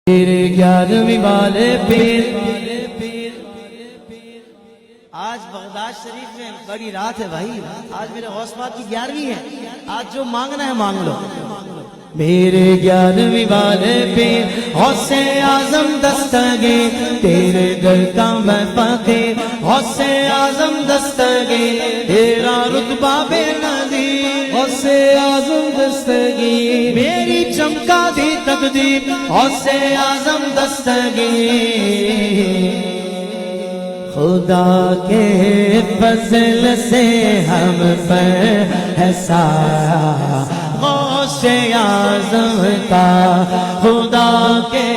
تیرے 11ویں والے پیر آج بغداد شریف میں بڑی رات ہے بھائی. آج میرے غوث پاک کی 11ویں ہے. آج جو مانگنا ہے مانگ لو. میرے 11ویں والے پیر غوث اعظم دستگیر تیرے در کا میں فقیر غوث اعظم دستگیر تیرا رتبہ بے نظیر غوث اعظم دستگیر میری چمکا دی تقدیر غوث اعظم دستگیر خدا کے فضل سے ہم پر ہے سایہ غوث اعظم کا خدا کے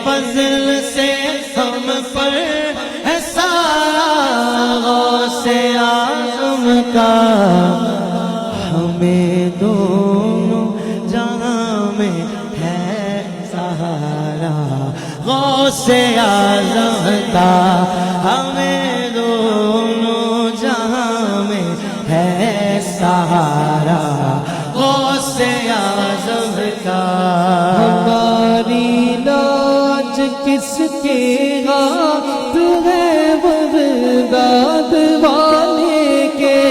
فضل سے ہم پر ہے سایہ غوث اعظم کا ہمیں دونوں جہاں میں ہے سہارا غوث اعظم کا ہمیں دونوں جہاں میں ہے سہارا غوث اعظم کا ہماری لاج کس کے ہاتھ ہے بغداد والے کے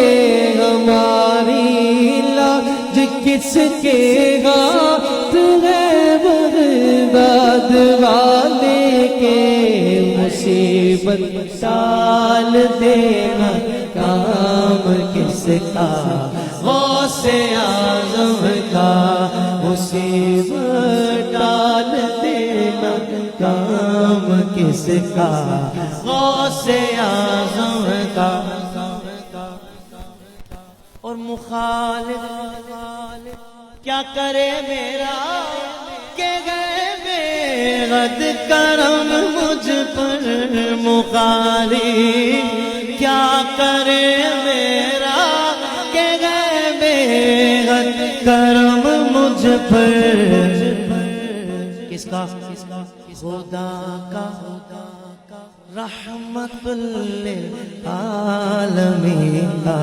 ہماری لاج کس کے ہاتھ ہے بغداد والے کے مصیبت ٹال دینا کام کس کا غوث اعظم کا مصیبت ٹال دینا کام کس کا غوث اعظم کا اور مخالف کیا کرے میرا کہ گئے بے غد کرم مجھ پر مخالف کیا کرے میرا کہ گئے بے غد کرم مجھ پر کس کا خدا کا رحمت للعالمین کا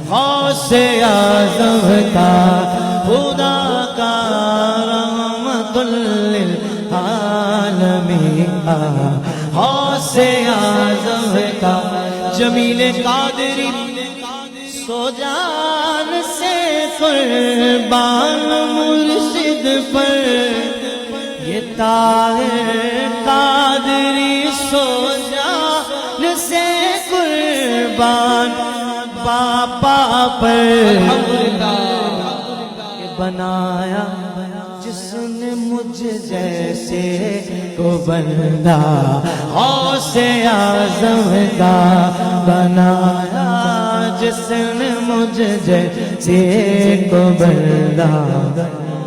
غوث اعظم کا خدا کا رحمت للعالمین کا غوث اعظم کا جمیل قادری سو جان سے قربان مرشد پر یہ طاہر قادری سو جان سے قربان باپا پر بنایا جس نے مجھ جیسے کو بندہ غوث اعظم کا بنایا جس نے مجھ جیسے کو بندہ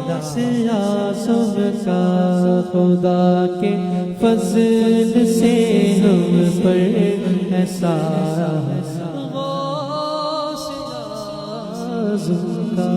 غوث اعظم کا خدا کے فضل سے ہم پر ہے سارا غوث اعظم کا